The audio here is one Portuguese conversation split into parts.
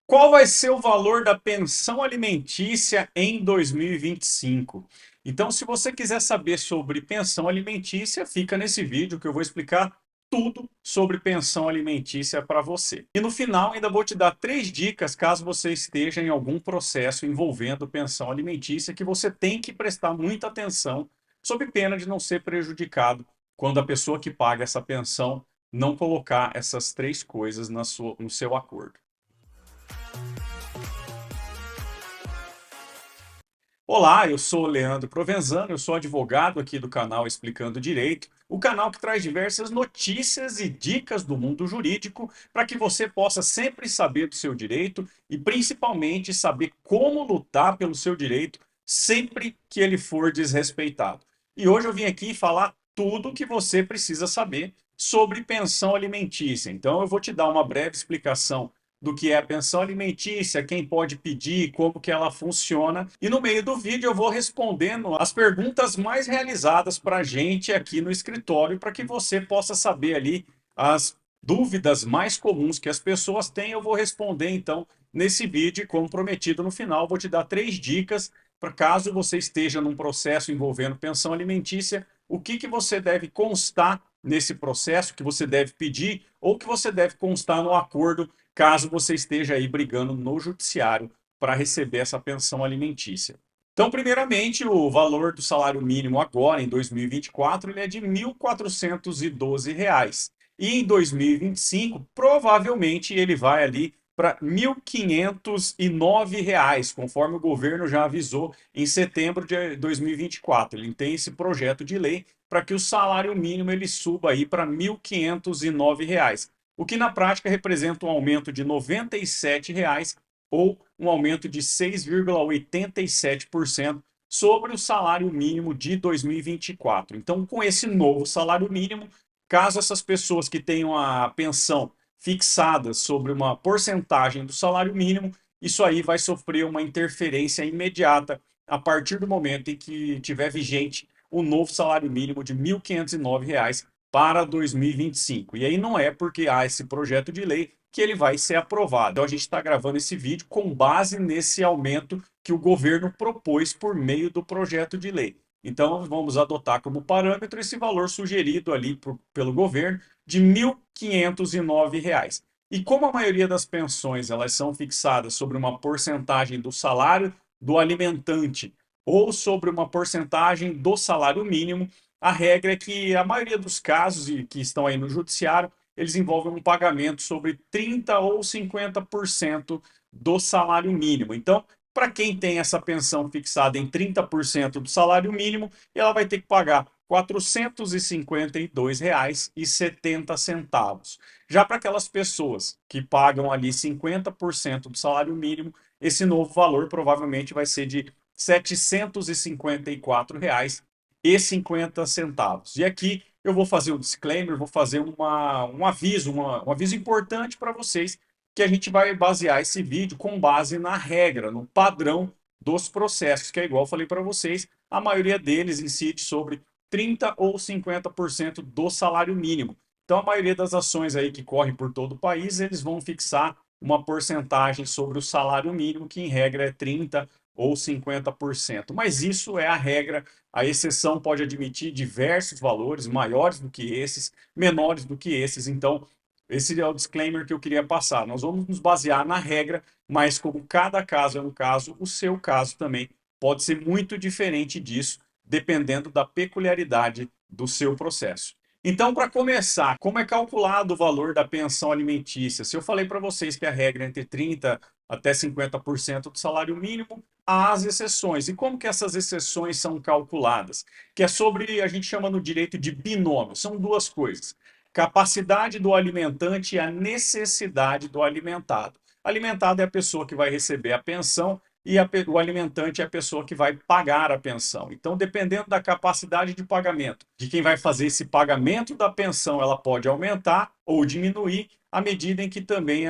Qual vai ser o valor da pensão alimentícia em 2025? Então, se você quiser saber sobre pensão alimentícia, fica nesse vídeo que eu vou explicar tudo sobre pensão alimentícia para você. E no final, ainda vou te dar 3 dicas caso você esteja em algum processo envolvendo pensão alimentícia que você tem que prestar muita atenção, sob pena de não ser prejudicado quando a pessoa que paga essa pensão não colocar essas 3 coisas no seu acordo. Olá, eu sou o Leandro Provenzano, eu sou advogado aqui do canal Explicando Direito, o canal que traz diversas notícias e dicas do mundo jurídico para que você possa sempre saber do seu direito e principalmente saber como lutar pelo seu direito sempre que ele for desrespeitado. E hoje eu vim aqui falar tudo o que você precisa saber sobre pensão alimentícia. Então eu vou te dar uma breve explicação do que é a pensão alimentícia, quem pode pedir, como que ela funciona. E no meio do vídeo eu vou respondendo as perguntas mais realizadas para a gente aqui no escritório, para que você possa saber ali as dúvidas mais comuns que as pessoas têm. Eu vou responder então nesse vídeo e, como prometido no final, vou te dar 3 dicas para caso você esteja num processo envolvendo pensão alimentícia, o que você deve constar nesse processo, que você deve pedir ou que você deve constar no acordo caso você esteja aí brigando no judiciário para receber essa pensão alimentícia. Então, primeiramente, o valor do salário mínimo agora, em 2024, ele é de R$ 1.412. E em 2025, provavelmente, ele vai ali para R$ 1.509, conforme o governo já avisou em setembro de 2024. Ele tem esse projeto de lei para que o salário mínimo ele suba aí para R$ 1.509, o que na prática representa um aumento de R$ 97 ou um aumento de 6,87% sobre o salário mínimo de 2024. Então, com esse novo salário mínimo, caso essas pessoas que tenham a pensão fixada sobre uma porcentagem do salário mínimo, isso aí vai sofrer uma interferência imediata a partir do momento em que tiver vigente o novo salário mínimo de R$ 1.509 para 2025. E aí não é porque há esse projeto de lei que ele vai ser aprovado. Então a gente está gravando esse vídeo com base nesse aumento que o governo propôs por meio do projeto de lei. Então vamos adotar como parâmetro esse valor sugerido ali pelo governo de R$ 1.509. E como a maioria das pensões elas são fixadas sobre uma porcentagem do salário do alimentante ou sobre uma porcentagem do salário mínimo, a regra é que a maioria dos casos que estão aí no judiciário, eles envolvem um pagamento sobre 30 ou 50% do salário mínimo. Então, para quem tem essa pensão fixada em 30% do salário mínimo, ela vai ter que pagar R$ 452,70. Já para aquelas pessoas que pagam ali 50% do salário mínimo, esse novo valor provavelmente vai ser de R$ 754,50. E aqui eu vou fazer um disclaimer, vou fazer um aviso, um aviso importante para vocês, que a gente vai basear esse vídeo com base na regra, no padrão dos processos, que é igual eu falei para vocês, a maioria deles incide sobre 30 ou 50% do salário mínimo. Então, a maioria das ações aí que correm por todo o país, eles vão fixar uma porcentagem sobre o salário mínimo, que em regra é 30 ou 50%. Mas isso é a regra, a exceção pode admitir diversos valores, maiores do que esses, menores do que esses. Então, esse é o disclaimer que eu queria passar. Nós vamos nos basear na regra, mas como cada caso é um caso, o seu caso também pode ser muito diferente disso, dependendo da peculiaridade do seu processo. Então, para começar, como é calculado o valor da pensão alimentícia? Se eu falei para vocês que a regra é entre 30 até 50% do salário mínimo, há as exceções. E como que essas exceções são calculadas? Que é sobre, a gente chama no direito de binômio. São duas coisas: capacidade do alimentante e a necessidade do alimentado. Alimentado é a pessoa que vai receber a pensão e o alimentante é a pessoa que vai pagar a pensão. Então, dependendo da capacidade de pagamento de quem vai fazer esse pagamento da pensão, ela pode aumentar ou diminuir à medida em que também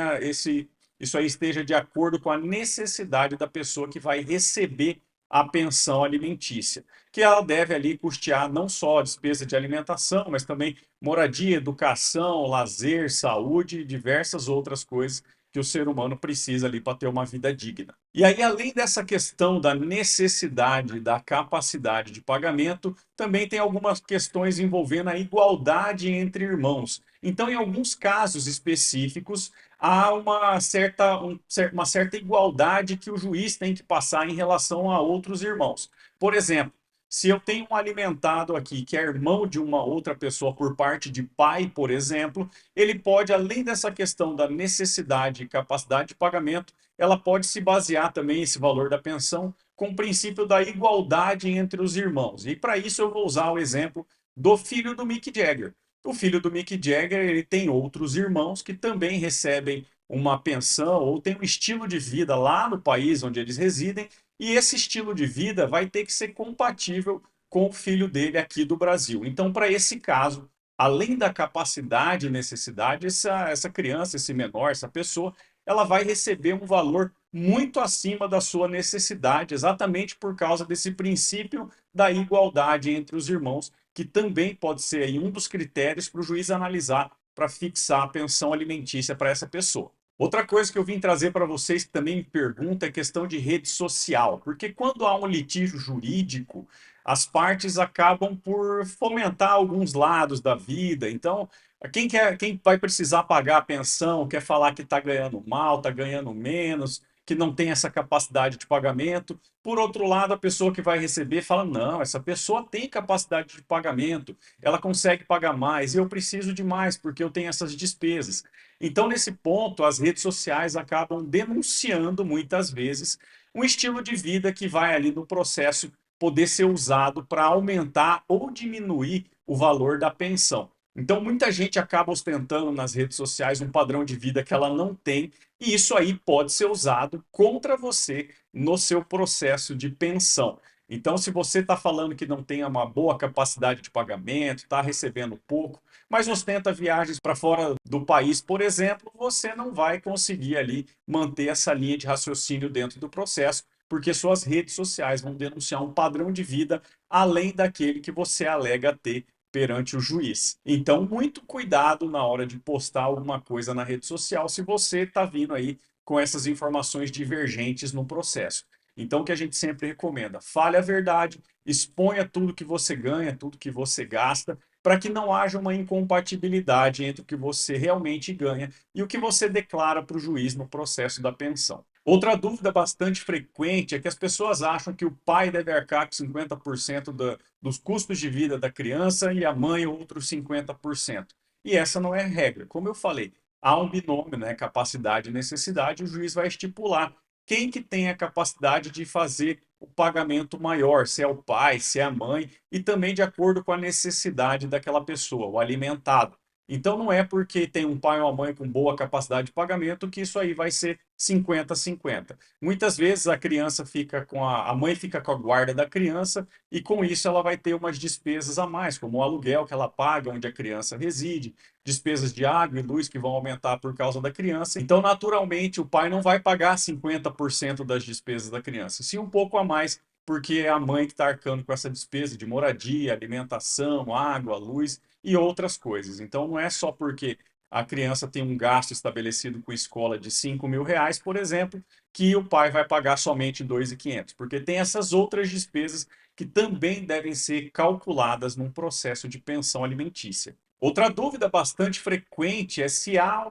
isso aí esteja de acordo com a necessidade da pessoa que vai receber a pensão alimentícia, que ela deve ali custear não só a despesa de alimentação, mas também moradia, educação, lazer, saúde e diversas outras coisas que o ser humano precisa ali para ter uma vida digna. E aí, além dessa questão da necessidade, da capacidade de pagamento, também tem algumas questões envolvendo a igualdade entre irmãos. Então, em alguns casos específicos, há uma certa igualdade que o juiz tem que passar em relação a outros irmãos. Por exemplo, se eu tenho um alimentado aqui que é irmão de uma outra pessoa por parte de pai, por exemplo, ele pode, além dessa questão da necessidade e capacidade de pagamento, ela pode se basear também esse valor da pensão com o princípio da igualdade entre os irmãos. E para isso eu vou usar o exemplo do filho do Mick Jagger. O filho do Mick Jagger, ele tem outros irmãos que também recebem uma pensão ou tem um estilo de vida lá no país onde eles residem, e esse estilo de vida vai ter que ser compatível com o filho dele aqui do Brasil. Então, para esse caso, além da capacidade e necessidade, essa criança, esse menor, essa pessoa, ela vai receber um valor muito acima da sua necessidade, exatamente por causa desse princípio da igualdade entre os irmãos, que também pode ser aí um dos critérios para o juiz analisar para fixar a pensão alimentícia para essa pessoa. Outra coisa que eu vim trazer para vocês que também me perguntam é questão de rede social, porque quando há um litígio jurídico, as partes acabam por fomentar alguns lados da vida. Então, quem vai precisar pagar a pensão, quer falar que está ganhando mal, está ganhando menos, que não tem essa capacidade de pagamento. Por outro lado, a pessoa que vai receber fala: não, essa pessoa tem capacidade de pagamento, ela consegue pagar mais, e eu preciso de mais porque eu tenho essas despesas. Então, nesse ponto, as redes sociais acabam denunciando muitas vezes um estilo de vida que vai ali no processo poder ser usado para aumentar ou diminuir o valor da pensão. Então, muita gente acaba ostentando nas redes sociais um padrão de vida que ela não tem, e isso aí pode ser usado contra você no seu processo de pensão. Então, se você está falando que não tem uma boa capacidade de pagamento, está recebendo pouco, mas ostenta viagens para fora do país, por exemplo, você não vai conseguir ali manter essa linha de raciocínio dentro do processo, porque suas redes sociais vão denunciar um padrão de vida além daquele que você alega ter perante o juiz. Então, muito cuidado na hora de postar alguma coisa na rede social se você está vindo aí com essas informações divergentes no processo. Então, o que a gente sempre recomenda: fale a verdade, exponha tudo que você ganha, tudo que você gasta, para que não haja uma incompatibilidade entre o que você realmente ganha e o que você declara para o juiz no processo da pensão. Outra dúvida bastante frequente é que as pessoas acham que o pai deve arcar com 50% dos custos de vida da criança e a mãe outros 50%. E essa não é regra. Como eu falei, há um binômio, né, capacidade e necessidade, o juiz vai estipular quem que tem a capacidade de fazer o pagamento maior, se é o pai, se é a mãe, e também de acordo com a necessidade daquela pessoa, o alimentado. Então não é porque tem um pai ou uma mãe com boa capacidade de pagamento que isso aí vai ser 50-50. Muitas vezes a criança fica com a mãe fica com a guarda da criança e com isso ela vai ter umas despesas a mais, como o aluguel que ela paga onde a criança reside, despesas de água e luz que vão aumentar por causa da criança. Então, naturalmente, o pai não vai pagar 50% das despesas da criança, sim um pouco a mais, porque é a mãe que está arcando com essa despesa de moradia, alimentação, água, luz e outras coisas. Então, não é só porque a criança tem um gasto estabelecido com escola de R$ 5.000, por exemplo, que o pai vai pagar somente 2.500, porque tem essas outras despesas que também devem ser calculadas num processo de pensão alimentícia. Outra dúvida bastante frequente é se há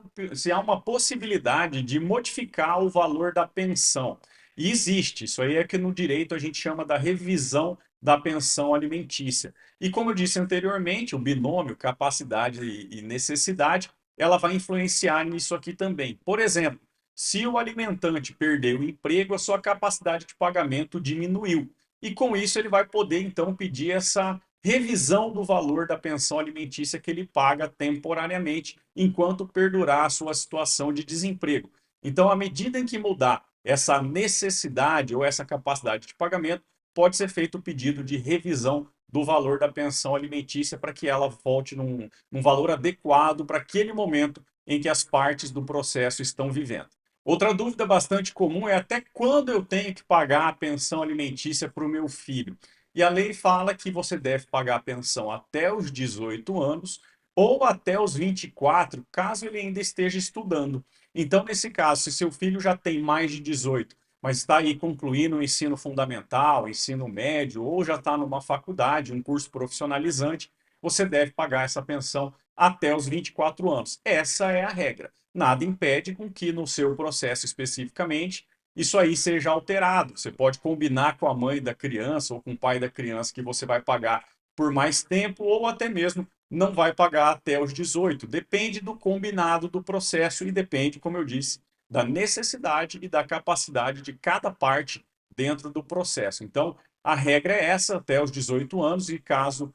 uma possibilidade de modificar o valor da pensão. E existe, isso aí é que no direito a gente chama da revisão da pensão alimentícia. E como eu disse anteriormente, o binômio capacidade e necessidade, ela vai influenciar nisso aqui também. Por exemplo, se o alimentante perdeu o emprego, a sua capacidade de pagamento diminuiu. E com isso ele vai poder então pedir essa revisão do valor da pensão alimentícia que ele paga temporariamente, enquanto perdurar a sua situação de desemprego. Então, à medida em que mudar essa necessidade ou essa capacidade de pagamento, pode ser feito o pedido de revisão do valor da pensão alimentícia para que ela volte num valor adequado para aquele momento em que as partes do processo estão vivendo. Outra dúvida bastante comum é até quando eu tenho que pagar a pensão alimentícia para o meu filho. E a lei fala que você deve pagar a pensão até os 18 anos ou até os 24, caso ele ainda esteja estudando. Então, nesse caso, se seu filho já tem mais de 18, mas está aí concluindo o ensino fundamental, ensino médio, ou já está numa faculdade, um curso profissionalizante, você deve pagar essa pensão até os 24 anos. Essa é a regra. Nada impede com que no seu processo especificamente isso aí seja alterado. Você pode combinar com a mãe da criança ou com o pai da criança que você vai pagar por mais tempo ou até mesmo não vai pagar até os 18. Depende do combinado do processo e depende, como eu disse, da necessidade e da capacidade de cada parte dentro do processo. Então, a regra é essa até os 18 anos e caso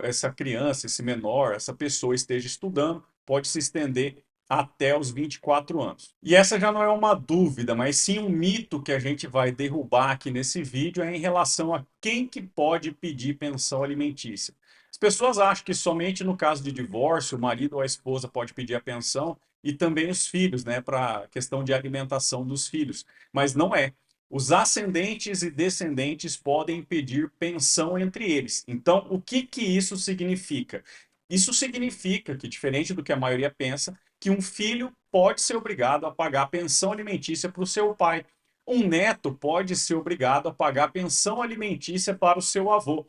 essa criança, esse menor, essa pessoa esteja estudando, pode se estender até os 24 anos. E essa já não é uma dúvida, mas sim um mito que a gente vai derrubar aqui nesse vídeo é em relação a quem que pode pedir pensão alimentícia. As pessoas acham que somente no caso de divórcio, o marido ou a esposa pode pedir a pensão e também os filhos, né, para a questão de alimentação dos filhos. Mas não é. Os ascendentes e descendentes podem pedir pensão entre eles. Então, o que que isso significa? Isso significa que, diferente do que a maioria pensa, que um filho pode ser obrigado a pagar pensão alimentícia para o seu pai. Um neto pode ser obrigado a pagar pensão alimentícia para o seu avô.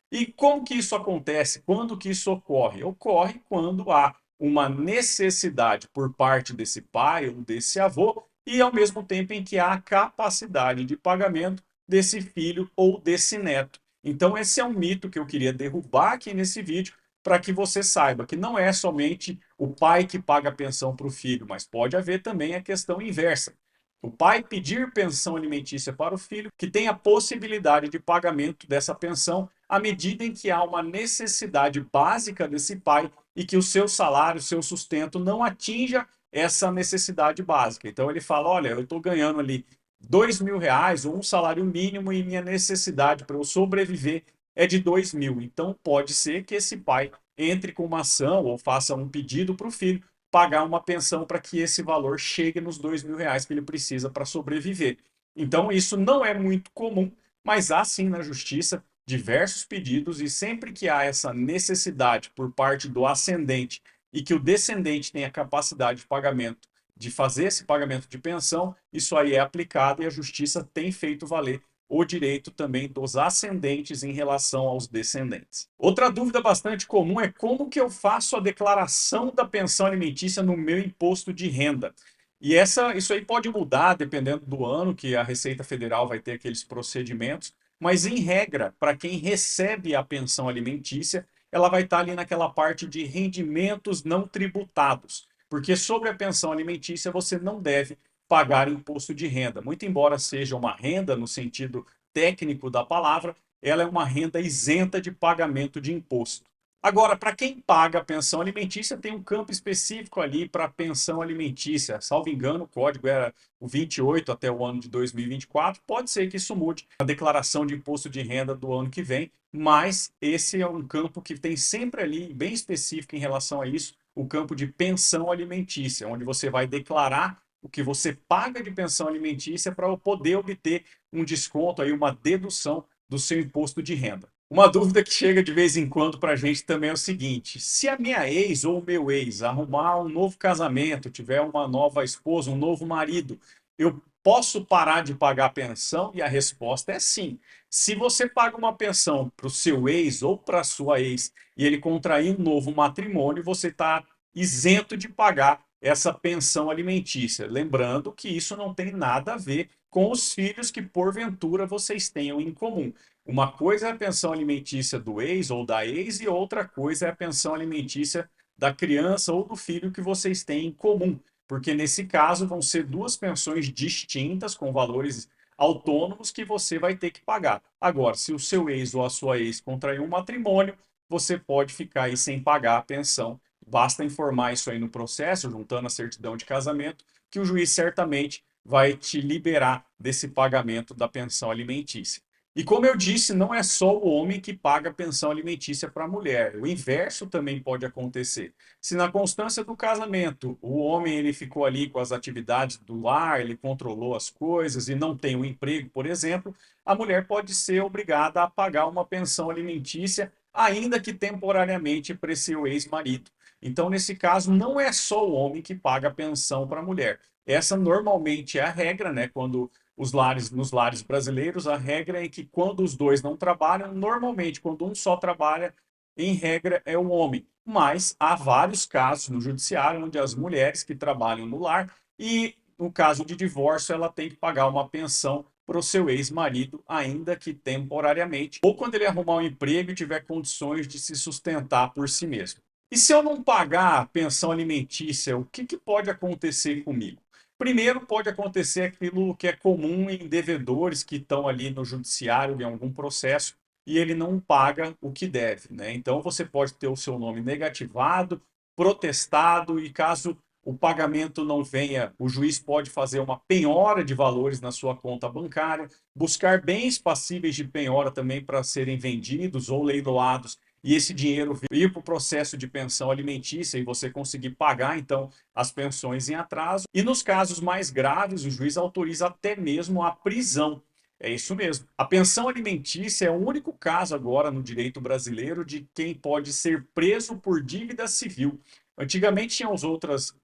E como que isso acontece? Quando que isso ocorre? Ocorre quando há uma necessidade por parte desse pai ou desse avô e ao mesmo tempo em que há a capacidade de pagamento desse filho ou desse neto. Então esse é um mito que eu queria derrubar aqui nesse vídeo para que você saiba que não é somente o pai que paga a pensão para o filho, mas pode haver também a questão inversa. O pai pedir pensão alimentícia para o filho, que tem a possibilidade de pagamento dessa pensão à medida em que há uma necessidade básica desse pai e que o seu salário, o seu sustento não atinja essa necessidade básica. Então ele fala, olha, eu estou ganhando ali R$ 2.000 ou um salário mínimo e minha necessidade para eu sobreviver é de 2.000. Então pode ser que esse pai entre com uma ação ou faça um pedido para o filho pagar uma pensão para que esse valor chegue nos R$ 2.000 que ele precisa para sobreviver. Então isso não é muito comum, mas há sim na justiça diversos pedidos e sempre que há essa necessidade por parte do ascendente e que o descendente tem a capacidade de pagamento, de fazer esse pagamento de pensão, isso aí é aplicado e a justiça tem feito valer o direito também dos ascendentes em relação aos descendentes. Outra dúvida bastante comum é como que eu faço a declaração da pensão alimentícia no meu imposto de renda. E isso aí pode mudar dependendo do ano que a Receita Federal vai ter aqueles procedimentos, mas em regra, para quem recebe a pensão alimentícia, ela vai estar ali naquela parte de rendimentos não tributados, porque sobre a pensão alimentícia você não deve pagar imposto de renda. Muito embora seja uma renda no sentido técnico da palavra, ela é uma renda isenta de pagamento de imposto. Agora, para quem paga a pensão alimentícia, tem um campo específico ali para pensão alimentícia. Salvo engano, o código era o 28 até o ano de 2024. Pode ser que isso mude a declaração de imposto de renda do ano que vem, mas esse é um campo que tem sempre ali, bem específico em relação a isso, o campo de pensão alimentícia, onde você vai declarar o que você paga de pensão alimentícia para poder obter um desconto, aí, uma dedução do seu imposto de renda. Uma dúvida que chega de vez em quando para a gente também é o seguinte: se a minha ex ou o meu ex arrumar um novo casamento, tiver uma nova esposa, um novo marido, eu posso parar de pagar a pensão? E a resposta é sim. Se você paga uma pensão para o seu ex ou para a sua ex e ele contrair um novo matrimônio, você está isento de pagar essa pensão alimentícia. Lembrando que isso não tem nada a ver com os filhos que porventura vocês tenham em comum. Uma coisa é a pensão alimentícia do ex ou da ex e outra coisa é a pensão alimentícia da criança ou do filho que vocês têm em comum, porque nesse caso vão ser duas pensões distintas com valores autônomos que você vai ter que pagar. Agora, se o seu ex ou a sua ex contrair um matrimônio, você pode ficar aí sem pagar a pensão. Basta informar isso aí no processo, juntando a certidão de casamento, que o juiz certamente vai te liberar desse pagamento da pensão alimentícia. E como eu disse, não é só o homem que paga pensão alimentícia para a mulher. O inverso também pode acontecer. Se na constância do casamento o homem ele ficou ali com as atividades do lar, ele controlou as coisas e não tem um emprego, por exemplo, a mulher pode ser obrigada a pagar uma pensão alimentícia ainda que temporariamente, para esse seu ex-marido. Então, nesse caso, não é só o homem que paga a pensão para a mulher. Essa normalmente é a regra, né? Quando nos lares brasileiros, a regra é que quando os dois não trabalham, normalmente, quando um só trabalha, em regra é o homem. Mas há vários casos no judiciário onde as mulheres que trabalham no lar e no caso de divórcio, ela tem que pagar uma pensão para o seu ex-marido, ainda que temporariamente, ou quando ele arrumar um emprego e tiver condições de se sustentar por si mesmo. E se eu não pagar a pensão alimentícia, o que pode acontecer comigo? Primeiro, pode acontecer aquilo que é comum em devedores que estão ali no judiciário em algum processo e ele não paga o que deve, né? Então você pode ter o seu nome negativado, protestado e caso o pagamento não venha, o juiz pode fazer uma penhora de valores na sua conta bancária, buscar bens passíveis de penhora também para serem vendidos ou leiloados e esse dinheiro ir para o processo de pensão alimentícia e você conseguir pagar, então, as pensões em atraso. E nos casos mais graves, o juiz autoriza até mesmo a prisão. É isso mesmo. A pensão alimentícia é o único caso agora no direito brasileiro de quem pode ser preso por dívida civil. Antigamente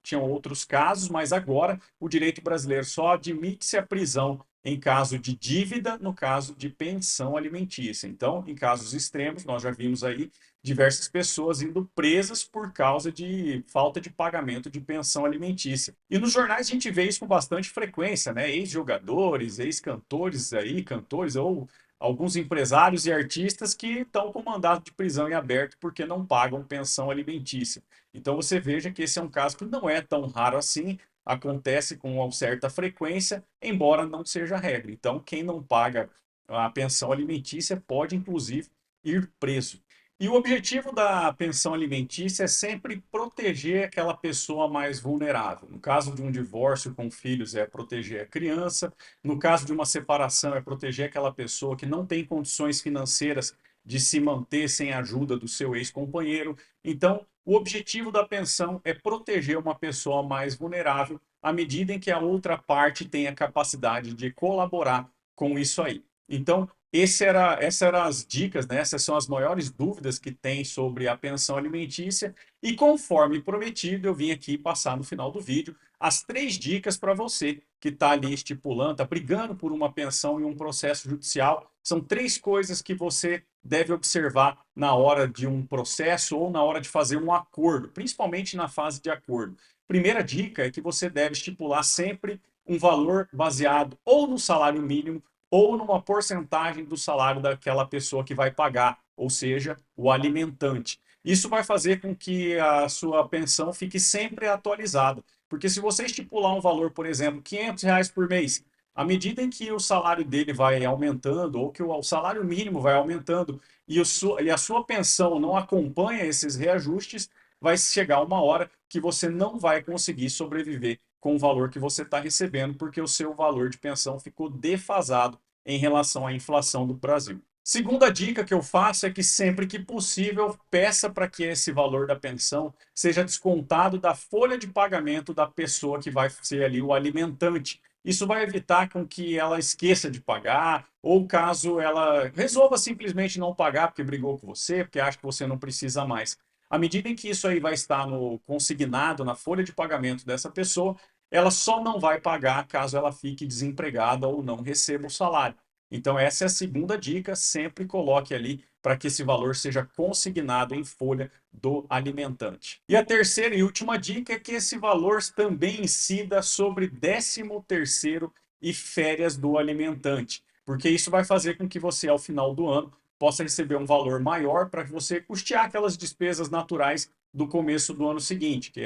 tinham outros casos, mas agora o direito brasileiro só admite-se a prisão em caso de dívida, no caso de pensão alimentícia. Então, em casos extremos, nós já vimos aí diversas pessoas indo presas por causa de falta de pagamento de pensão alimentícia. E nos jornais a gente vê isso com bastante frequência, né? Ex-jogadores, ex-cantores aí, cantores ou alguns empresários e artistas que estão com mandado de prisão em aberto porque não pagam pensão alimentícia. Então você veja que esse é um caso que não é tão raro assim, acontece com uma certa frequência, embora não seja regra. Então, quem não paga a pensão alimentícia pode, inclusive, ir preso. E o objetivo da pensão alimentícia é sempre proteger aquela pessoa mais vulnerável. No caso de um divórcio com filhos, é proteger a criança. No caso de uma separação, é proteger aquela pessoa que não tem condições financeiras de se manter sem a ajuda do seu ex-companheiro. Então, o objetivo da pensão é proteger uma pessoa mais vulnerável à medida em que a outra parte tem a capacidade de colaborar com isso aí. Então, essas eram as dicas, né? Essas são as maiores dúvidas que tem sobre a pensão alimentícia. E conforme prometido, eu vim aqui passar no final do vídeo as 3 dicas para você que está ali estipulando, está brigando por uma pensão em um processo judicial. São 3 coisas que você deve observar na hora de um processo ou na hora de fazer um acordo, principalmente na fase de acordo. Primeira dica é que você deve estipular sempre um valor baseado ou no salário mínimo ou numa porcentagem do salário daquela pessoa que vai pagar, ou seja, o alimentante. Isso vai fazer com que a sua pensão fique sempre atualizada. Porque se você estipular um valor, por exemplo, R$ 500 por mês, à medida em que o salário dele vai aumentando, ou que o salário mínimo vai aumentando, e a sua pensão não acompanha esses reajustes, vai chegar uma hora que você não vai conseguir sobreviver com o valor que você está recebendo, porque o seu valor de pensão ficou defasado em relação à inflação do Brasil. Segunda dica que eu faço é que sempre que possível, peça para que esse valor da pensão seja descontado da folha de pagamento da pessoa que vai ser ali o alimentante. Isso vai evitar com que ela esqueça de pagar, ou caso ela resolva simplesmente não pagar porque brigou com você, porque acha que você não precisa mais. À medida em que isso aí vai estar no consignado na folha de pagamento dessa pessoa, ela só não vai pagar caso ela fique desempregada ou não receba o salário. Então, essa é a segunda dica. Sempre coloque ali para que esse valor seja consignado em folha do alimentante. E a terceira e última dica é que esse valor também incida sobre 13º e férias do alimentante, porque isso vai fazer com que você, ao final do ano, possa receber um valor maior para você custear aquelas despesas naturais do começo do ano seguinte, que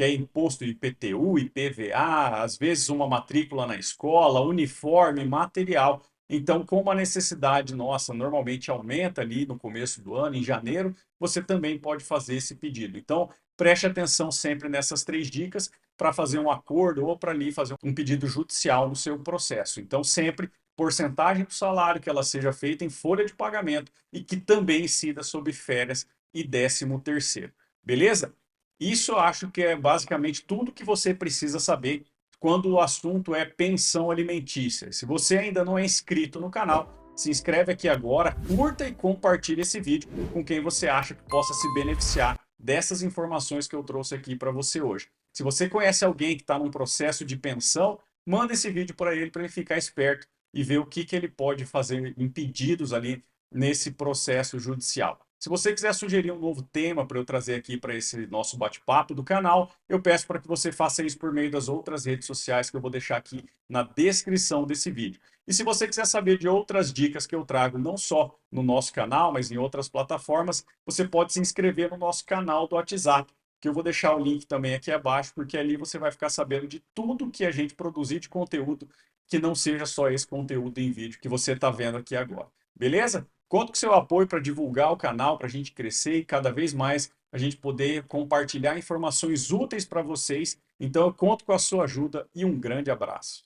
é imposto IPTU, IPVA, às vezes uma matrícula na escola, uniforme, material. Então, como a necessidade nossa normalmente aumenta ali no começo do ano, em janeiro, você também pode fazer esse pedido. Então, preste atenção sempre nessas 3 dicas para fazer um acordo ou para ali fazer um pedido judicial no seu processo. Então, sempre porcentagem do salário, que ela seja feita em folha de pagamento e que também incida sobre férias e 13º. Beleza? Isso eu acho que é basicamente tudo que você precisa saber quando o assunto é pensão alimentícia. Se você ainda não é inscrito no canal, se inscreve aqui agora, curta e compartilhe esse vídeo com quem você acha que possa se beneficiar dessas informações que eu trouxe aqui para você hoje. Se você conhece alguém que está num processo de pensão, manda esse vídeo para ele ficar esperto e ver o que ele pode fazer em pedidos ali nesse processo judicial. Se você quiser sugerir um novo tema para eu trazer aqui para esse nosso bate-papo do canal, eu peço para que você faça isso por meio das outras redes sociais que eu vou deixar aqui na descrição desse vídeo. E se você quiser saber de outras dicas que eu trago, não só no nosso canal, mas em outras plataformas, você pode se inscrever no nosso canal do WhatsApp, que eu vou deixar o link também aqui abaixo, porque ali você vai ficar sabendo de tudo que a gente produzir de conteúdo, que não seja só esse conteúdo em vídeo que você está vendo aqui agora. Beleza? Conto com seu apoio para divulgar o canal, para a gente crescer e cada vez mais a gente poder compartilhar informações úteis para vocês. Então eu conto com a sua ajuda e um grande abraço.